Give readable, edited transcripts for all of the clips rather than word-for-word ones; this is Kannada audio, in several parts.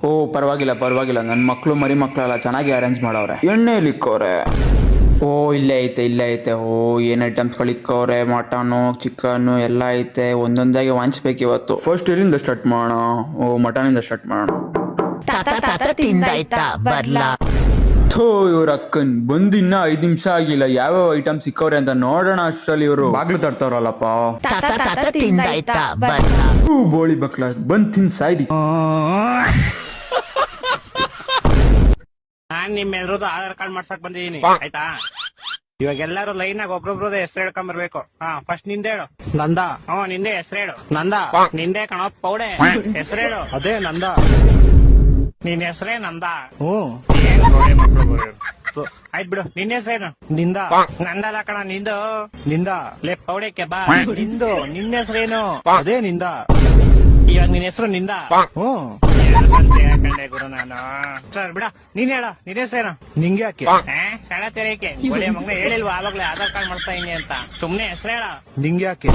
ಓ ಪರವಾಗಿಲ್ಲ ಪರವಾಗಿಲ್ಲ, ನನ್ನ ಮಕ್ಕಳು ಮರಿ ಮಕ್ಕಳೆಲ್ಲ ಚೆನ್ನಾಗಿ ಅರೇಂಜ್ ಮಾಡವ್ರೆ. ಎಣ್ಣೆಲಿ ಇಕ್ಕವ್ರೆ. ಓ ಇಲ್ಲೇ ಐತೆ. ಓ ಏನ್ ಐಟಮ್ಸ್ಗಳು ಇಕ್ಕವ್ರೆ, ಮಟನು ಚಿಕನ್ನು ಎಲ್ಲ ಐತೆ. ಒಂದೊಂದಾಗಿ ವಾಂಚ್ಬೇಕು ಇವತ್ತು. ಫಸ್ಟ್ ಎಲ್ಲಿಂದ ಸ್ಟಾರ್ಟ್ ಮಾಡೋಣ? ಓ ಮಟನಿಂದ ಸ್ಟಾರ್ಟ್ ಮಾಡೋಣ. ಥೋ ಇವ್ರ ಅಕ್ಕನ್ ಬಂದ್ ಇನ್ನ 5 ನಿಮಿಷ ಆಗಿಲ್ಲ, ಯಾವ್ಯಾವ ಐಟಮ್ಸ್ ಸಿಕ್ಕವ್ರೆ ಅಂತ ನೋಡೋಣ ಅಷ್ಟರಲ್ಲಿ ಇವರು ಬಾಗ್ಲು ತರ್ತಾವ್ರಲ್ಲಪ್ಪ. ಬೋಳಿ ಬಕ್ಲ ಬಂದ್ ತಿನ್ ಸಾಯ್ದಿ. ನಾನ್ ನಿಮ್ಮೆಲ್ರದ್ದು ಆಧಾರ್ ಕಾರ್ಡ್ ಮಾಡ್ಸಕ್ ಬಂದಿದೀನಿ, ಆಯ್ತಾ? ಇವಾಗ ಎಲ್ಲಾರು ಲೈನ್ ಆಗಿ ಒಬ್ರೊಬ್ರದ ಹೆಸರು ಹೇಳ್ಕೊಂಡ್ ಬರ್ಬೇಕು. ಫಸ್ಟ್ ನಿಂದೆ ಹೇಳು. ನಂದ. ನಿಂದೆ ಹೆಸರು ಹೇಳು. ನಂದ. ನಿಂದೆ ಕಣ ಪೌಡೆ ಹೆಸರು ಹೇಳು. ಅದೇ ನಂದ. ನಿನ್ ಹೆಸರೇ ನಂದ. ಆಯ್ತು ಬಿಡು, ನಿನ್ನ ಹೆಸರೇನು? ನಿಂದ. ನಂದಲ್ಲ ಕಣ, ನಿಂದು. ನಿಂದ ಲೇ ಪೌಡೆಕ್ಕೆ ಬಾ. ನಿಂದು. ನಿನ್ನ ಹೆಸರೇನು? ಅದೇ ನಿಂದ. ಇವಾಗ ನಿನ್ ಹೆಸರು ನಿಂದ. ಯಾಕಂಡೆ ಗುರು ನಾನು. ಸರ್ ಬಿಡ, ನೀನ್ ಹೇಳ, ನಿನ್ ಹೆಸರೇನು? ನಿಂಗೆ ಯಾಕೆ ಸಳ ತೆರೆಯಕ್ಕೆ ಒಳ್ಳೆ ಮಗನ ಹೇಳಿಲ್ವಾ ಆವಾಗ್ಲೇ ಆಧಾರ್ ಕಾರ್ಡ್ ಮಾಡ್ತಾ ಇದೀನಿ ಅಂತ? ಸುಮ್ನೆ ಹೆಸರು ಹೇಳ. ನಿಂಗೆ ಯಾಕೆ?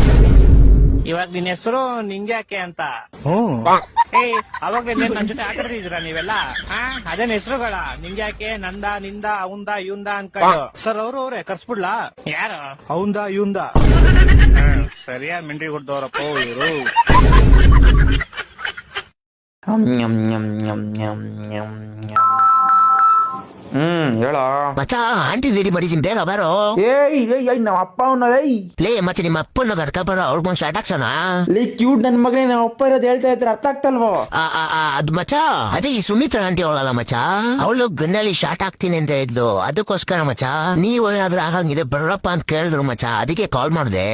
ಇವಾಗ ನಿನ್ ಹೆಸರು ನಿಂಗೆ ಯಾಕೆ ಅಂತ. ಅವಾಗ್ಲೇ ನನ್ ಜೊತೆ ಆಟಾಡ್ತಿದ್ರ ನೀವೆಲ್ಲ. ಅದೇನ್ ಹೆಸರುಗಳ ನಿಂಗೆ ಯಾಕೆ, ನಂದ, ನಿಂದ, ಅವಂದ, ಇವಂದ ಅನ್ಕೊಂಡು. ಸರ್ ಅವ್ರವ್ರೆ ಕರ್ಸ್ಬಿಡ್ಲಾ? ಯಾರು? ಅವಂದ ಇವಂದ. ಸರಿಯಾಗಿ ಮಿಂಡ್ರಿ ಕೊಡ್ದವ್ರಪ್ಪ ಇವರು. ಹೇಳ ಮಚ್ಚ, ಆಂಟಿ ರೆಡಿ ಮಾಡಿದೀನಿ, ಬೇಗ ಬಾರೋ. ನಮ್ಮ ಅಪ್ಪ ಅವನಲ್ಲ. ಲೇ ಮತ್ತೆ ನಿಮ್ಮ ಅಪ್ಪನ ಕರ್ಕ ಬರೋ, ಅವ್ರಿಗೊಂದು ಶಾರ್ಟ್ ಹಾಕ್ಸೋಣ. ಲೇ ಕ್ಯೂಟ್ ನನ್ ಮಗನೇ, ನಮ್ಮ ಅಪ್ಪ ಇರೋದು ಹೇಳ್ತಾ ಇದ್ರೆ ಅರ್ಥ ಆಗ್ತಲ್ವೋ? ಅದು ಮಚ್ಚ, ಅದೇ ಈ ಸುಮಿತ್ರಾ ಆಂಟಿ ಅವಳಲ್ಲ ಮಚ್ಚ, ಅವಳು ಗನ್ನಲ್ಲಿ ಶಾರ್ಟ್ ಹಾಕ್ತೀನಿ ಅಂತ ಹೇಳಿದ್ಲು. ಅದಕ್ಕೋಸ್ಕರ ಮಚ್ಚ, ನೀವು ಏನಾದ್ರೂ ಆಗಂಗಿದೆ ಬರಪ್ಪ ಅಂತ ಕೇಳಿದ್ರು ಮಚ್ಚ, ಅದಕ್ಕೆ ಕಾಲ್ ಮಾಡಿದೆ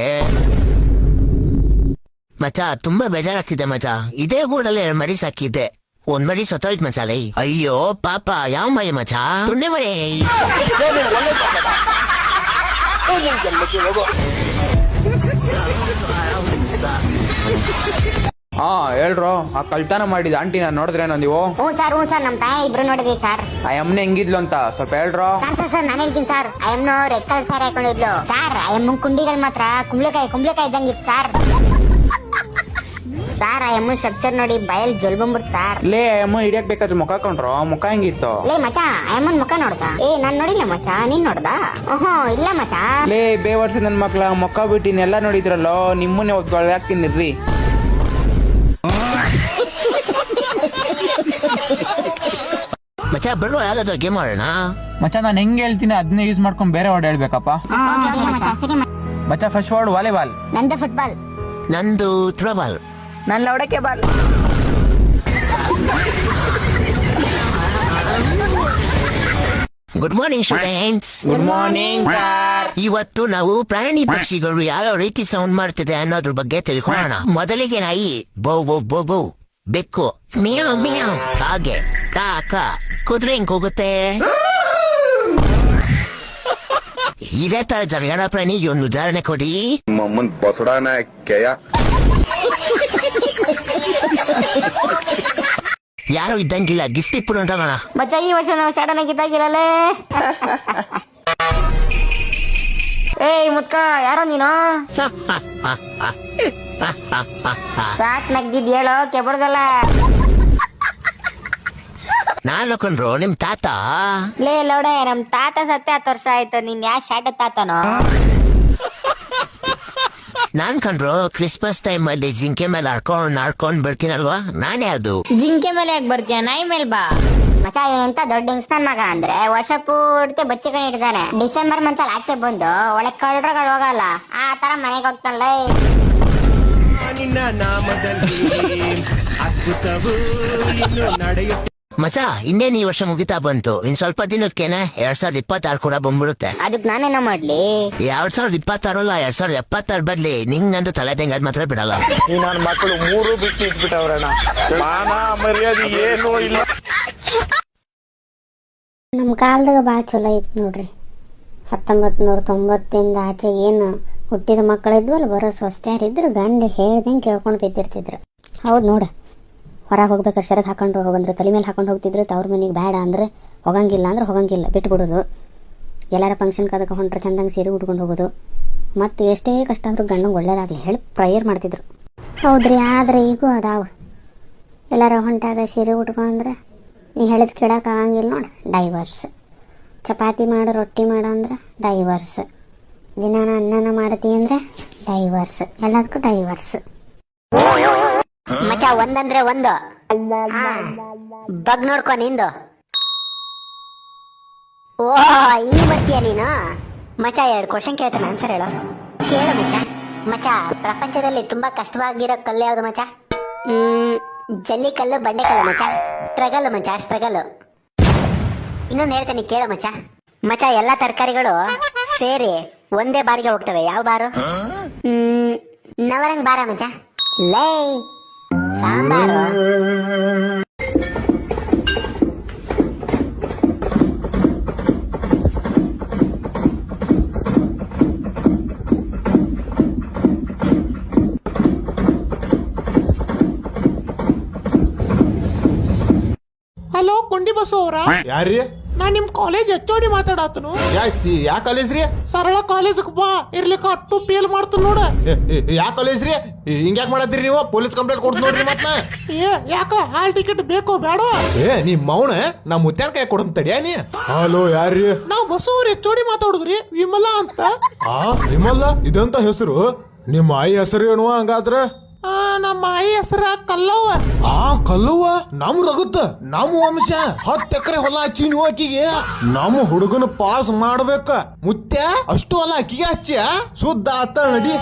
ಮಚ್ಚ. ತುಂಬಾ ಬೇಜಾರಾಗ್ತಿದೆ ಮಚ್ಚ, ಇದೇ ಗೂಡಲ್ಲಿ ಮರಿ ಸಾಕಿದ್ದೆ, ಒಂದ್ ಮರಿ ಸತ್ತೋಯ್ತು ಮಚ್ಚ. ಲೈ ಅಯ್ಯೋ ಪಾಪ, ಯಾವ ಮರಿ ಮಚ್ಚ? ತುಂಡೆ ಮರಿ. ಹೇಳ್ರೋ, ಆ ಕಳ್ತನ ಮಾಡಿದ ಆಂಟಿ ನಾನು ನೋಡಿದ್ರೇನೋ ನೀವು? ಹ್ಞೂ ಸರ್, ನಮ್ ತಾಯಿ ಇಬ್ರು ನೋಡಿದ್ವಿ ಸರ್. ಆ ಅಮ್ಮನೆ ಹೆಂಗಿದ್ಲು ಅಂತ ಸ್ವಲ್ಪ ಹೇಳ್ರೋ. ಸರ್ ನಾನು ಹೇಳ್ತೀನಿ ಸರ್. ಆ ಎಮ್ನು ರೆಡ್ ಕಲರ್ ಸ್ಯಾರಿ ಹಾಕೊಂಡಿದ್ಲು ಸರ್. ಆ ಎಮ್ಮ ಕುಂಡಿಗಳು ಮಾತ್ರ ಕುಂಬ್ಳಕಾಯಿ ಇದ್ದಂಗಿತ್ತು ಸರ್. ಸರ್ ಆ ಎಮ್ಮ ಸ್ಟ್ರಕ್ಚರ್ ನೋಡಿ ಬಯಲ್ ಜೊಲ್ ಬಂದ್ಬಿಡ್ತು ಸರ್. ಲೇ ಅಮ್ಮ ಹಿಡಿಯಕ್ ಬೇಕಾದ್ರೆ ಮುಖ ಕೊಂಡ್ರು, ಮುಖ ಹೆಂಗಿತ್ತು? ಲೇ ಮಚ, ಆ ಎಮ್ಮನ್ ಮುಖ ನೋಡ್ದ? ನಾನ್ ನೋಡಿಲ್ಲ ಮಚ, ನೀನ್ ನೋಡ್ದ? ಇಲ್ಲ ಮಚ. ಲೇ ಬೇವರ್ಸ ನನ್ ಮಕ್ಳ ಮುಖ ಬಿಟ್ಟಿನೆಲ್ಲ ನೋಡಿದ್ರಲ್ಲೋ, ನಿಮ್ಮನ್ನೇ ಒಬ್ಬ ಹಾಕ್ತೀನಿರ್ರಿ. ಮಚ್ಚ ಬರೋ, ಯಾವ್ದಾದ್ರು ಗೇಮ್ ಆಡೋಣ ಮಚ್ಚ. ನಾನು ಹೆಂಗ್ ಹೇಳ್ತೀನಿ ಅದನ್ನೇ ಯೂಸ್ ಮಾಡ್ಕೊಂಡ್ ಬೇರೆ ವರ್ಡ್ ಹೇಳ್ಬೇಕಪ್ಪ ಮಚ್ಚ. First word volleyball. ನಂದು ಫುಟ್ಬಾಲ್. ನಂದು ಥ್ರೋಬಾಲ್. ನನ್ನ ಲೌಡಕ್ಕೆ ball. Good morning students. Good morning sir. ಇವತ್ತು ನಾವು ಪ್ರಾಣಿ ಪಕ್ಷಿಗಳು ಯಾವ ರೀತಿ ಸೌಂಡ್ ಮಾಡ್ತಿದೆ ಅನ್ನೋದ್ರ ಬಗ್ಗೆ ತಿಳ್ಕೊಳ್ಳೋಣ. ಮೊದಲಿಗೆ ನಾಯಿ ಬೌ ಬೌ ಬೌ ಬೌ, ಬೆಕ್ಕು ಮಿಯಾವ್ ಮಿಯಾವ್, ಕಾಗೆ ಕಾ ಕಾ, ಕುದುರೆ ಹೆಂಗ್ ಹೋಗುತ್ತೆ. ಇದೇ ತರ ಜಗಳ ಪ್ರಾಣಿಗೆ ಒಂದು ಉದಾಹರಣೆ ಕೊಡಿ. ಮಮ್ಮನ್ ಬಸಡಾನ ಕೆಯ. ಯಾರು ಇದ್ದಂಗಿಲ್ಲ, ಗಿಫ್ಟ್ ಇಪ್ಪು ನೋಡೋಣ. ಮಚ್ಚ ಈ ವರ್ಷ ನಾವು ಸಡನ್ ಆಗಿ ಇದ್ದಾಗಿರಲ್ಲೇ. ಮುತ್ಕ ಯಾರೋ ನೀನು? ಸಾಕ್ ನಗ್ದಿದ್ ಹೇಳೋ, ಕೆಬಡ್ದಲ್ಲ. ನಾನು ಕೊಂಡ್ರು ನಿಮ್ ತಾತ. ಲೇ ಲೌಡೆ, ನಮ್ ತಾತ ಸತ್ತೆ 10 ವರ್ಷ ಆಯ್ತು. ನೀನ್ ಯಾ ಶಾಟ ತಾತನೋ? ನಾನ್ ಕಂಡ್ರು ಕ್ರಿಸ್ಮಸ್ ಟೈಮ್ ಅಲ್ಲಿ ಜಿಂಕೆ ಮೇಲೆ ನಡ್ಕೊಂಡ್ ಬರ್ತೀನಲ್ವಾ, ನಾನೇ ಅದು. ಜಿಂಕೆ ಮೇಲೆ ಯಾಕೆ ಬರ್ತೀಯ? ನಾಯಿ ಮೇಲೆ ಬಾ. ಮಚ ಎಂತ ದೊಡ್ಡ ಹಿಂಗ್ಸ್ತಾನ್ ಮಗ ಅಂದ್ರೆ ವರ್ಷ ಪೂರ್ತಿ ಬಚ್ಚಿಕೊಂಡು ಇಡ್ತಾನೆ. ಡಿಸೆಂಬರ್ ಮಂತಲ್ಲಿ ಆಚೆ ಬಂದು ಒಳ್ಳೆ ಕಳ್ರಗಳು ಹೋಗಲ್ಲ, ಆ ತರ ಮನೆಗೆ ಹೋಗ್ತಾನಲ್ಲ. ನಿನ್ನ ನಾಮದಲ್ಲಿ ಅದ್ಭುತವು ಇನ್ನು ನಡೆಯುತ್ತೆ ಮಚ. ಇನ್ನೇನ್ ಈ ವರ್ಷ ಮುಗಿತಾ ಬಂತು, ಇನ್ ಸ್ವಲ್ಪ ದಿನಕ್ಕೇನೆ 2026 ಕೂಡ ಬಂದ್ಬಿಡುತ್ತೆ. ಅದಕ್ ನಾನೇನೋ ಮಾಡ್ಲಿ? 2026 ಅಲ್ಲ, 2076 ಬರ್ಲಿ. ನಿಂಗಂತೂ ತಲೆ ತೆಂಗದ್ ಮಾತ್ರ ಬಿಡಲ್ಲ. ನನ್ನ ಮಕ್ಕಳು 3 ಬಿಟ್ಟು ಇಟ್ಬಿಟ್ಟವ್ರಣ್ಣ. ಮಾನ ಮರ್ಯಾದೆ ಏನೂ ಇಲ್ಲ. ನಮ್ಮ ಕಾಲದಾಗ ಭಾಳ ಚಲೋ ಇತ್ತು ನೋಡ್ರಿ. 1990 ಆಚೆ ಏನು ಹುಟ್ಟಿದ ಮಕ್ಕಳಿದ್ವಲ್ಲ, ಬರೋ ಸ್ವಸ್ಥ್ಯಾರಿದ್ರು ಗಂಡ ಹೇಳ್ದಂಗೆ ಕೇಳ್ಕೊಂಡು ಬಿದ್ದಿರ್ತಿದ್ರು. ಹೌದು ನೋಡ, ಹೊರಗೆ ಹೋಗ್ಬೇಕಾದ್ರೆ ಸೆರಗ್ ಹಾಕೊಂಡು ಹೋಗಂದ್ರೆ ತಲೆ ಮೇಲೆ ಹಾಕೊಂಡು ಹೋಗ್ತಿದ್ರು. ತವ್ರ ಮನೆಗೆ ಬೇಡ ಅಂದ್ರೆ ಹೋಗಂಗಿಲ್ಲ ಅಂದ್ರೆ ಹೋಗಂಗಿಲ್ಲ, ಬಿಟ್ಬಿಡೋದು. ಎಲ್ಲಾರ ಫಂಕ್ಷನ್ಗೆ ಅದಕ್ಕೆ ಹೊಂಟ್ರೆ ಚಂದಂಗೆ ಸೀರೆ ಉಟ್ಕೊಂಡು ಹೋಗೋದು. ಮತ್ತು ಎಷ್ಟೇ ಕಷ್ಟ ಆದರೂ ಗಂಡಂಗೆ ಒಳ್ಳೇದಾಗಲಿ ಹೇಳಿ ಪ್ರೇಯರ್ ಮಾಡ್ತಿದ್ರು. ಹೌದ್ರಿ, ಆದರೆ ಈಗೂ ಅದಾವ ಎಲ್ಲಾರ ಹೊಂಟಾಗ ಸೀರೆ ಉಟ್ಕೊಂಡ್ರೆ ನೀ ಹೇಳಿದ್ ಕೇಳಕ್ಕೆ ಆಗಂಗಿಲ್ಲ ನೋಡಿ, ಡೈವರ್ಸ್. ಚಪಾತಿ ಮಾಡು, ರೊಟ್ಟಿ ಮಾಡು ಅಂದ್ರೆ ಡೈವರ್ಸ್. ದಿನಾನ ಅನ್ನನ ಮಾಡ್ತಿ ಅಂದ್ರೆ ಡೈವರ್ಸ್. ಎಲ್ಲದಕ್ಕೂ ಡೈವರ್ಸ್. ಮಚ್ಚ ಒಂದಂದ್ರೆ ಒಂದು. ಬಗ್ ನೋಡ್ಕೊ ನಿಂದು. ಓ ಹಿಂಗ್ ಬರ್ತೀಯ ನೀನು? ಮಚ್ಚ 2 ಕ್ವಶನ್ ಕೇಳ್ತಾನೆ, ಆನ್ಸರ್ ಹೇಳು. ಕೇಳು ಮಚ್ಚ. ಮಚ್ಚ ಪ್ರಪಂಚದಲ್ಲಿ ತುಂಬಾ ಕಷ್ಟವಾಗಿರೋ ಕಲ್ಲು ಯಾವ್ದು ಮಚ್ಚ? ಜಲ್ಲಿ ಕಲ್ಲು, ಬಂಡೆ ಕಲ್ಲು ಮಚ್ಚ. ಸ್ಟ್ರಗಲ್ ಮಚ್ಚ, ಸ್ಟ್ರಗಲ್. ಇನ್ನೊಂದು ಹೇಳ್ತೇನೆ ಕೇಳು ಮಚ್ಚ. ಮಚ್ಚ ಎಲ್ಲಾ ತರಕಾರಿಗಳು ಸೇರಿ ಒಂದೇ ಬಾರಿಗೆ ಹೋಗ್ತವೆ, ಯಾವ ಬಾರು? ನವರಂಗ್ ಬಾರ ಮಚ್ಚ. ಲೈ ಸಾಂಬಾರು. ಹಲೋ ಕೊಂಡಿ ಬಸ್ಸು ಅವ್ರ? ಯಾರ್ರಿ? ನಾ ನಿಮ್ ಕಾಲೇಜ್ HOD ಮಾತಾಡತನು. ಯಾ ಕಾಲೇಜ್ ರೀ? ಸರಳ ಕಾಲೇಜ್ ಬಾ, ಇರ್ಲಿಕ್ಕ ಅಟ್ಟು ಪೇಲ್ ಮಾಡ್ತು ನೋಡ. ಯಾ ಕಾಲೇಜ್ ರೀ? ಹಿಂಗ್ಯಾಕ್ ಮಾಡತ್ತೀರಿ ನೀವು? ಪೊಲೀಸ್ ಕಂಪ್ಲೇಂಟ್ ಕೊಡ್ತು ನೋಡ್ರಿ ಮತ್ತ. ಯಾಕ ಹಾಲ್ ಟಿಕೆಟ್ ಬೇಕೋ ಬೇಡ? ನಿಮ್ ಮೌನ ನಾ ಮುತ್ಯಾನ ಕೈ ಕೊಡಂತ ತಡಿಯಾ ನೀ. ಹಲೋ ಯಾರ್ರಿ? ನಾವ್ ಬಸ್ಸು ಅವ್ರ HOD ಮಾತಾಡುದ್ರಿ, ವಿಮಲಾ ಅಂತ. ವಿಮಲ್ಲ ಇದಂತ ಹೆಸರು? ನಿಮ್ಮ ಆಯಿ ಹೆಸರು ಏನು ಹಂಗಾದ್ರ? ನಮ್ಮ ಆಯಿ ಹೆಸರ ಕಲ್ಲವ್ವ. ಕಲ್ಲವ್ವ ನಮ್ ರಗುತ್ತ, ನಮ್ ವಂಶ. 10 ಎಕರೆ ಹೊಲ ಹಚ್ಚಿ ನೀವು ಆಕಿಗೆ. ನಮ್ಮ ಹುಡುಗನ ಪಾಸ್ ಮಾಡ್ಬೇಕ ಮುತ್ಯ. ಅಷ್ಟು ಹೊಲ ಅಕ್ಕಿಗೆ ಹಚ್ಚಿ ಸುದ್ದ ಆತ ನಡಿ.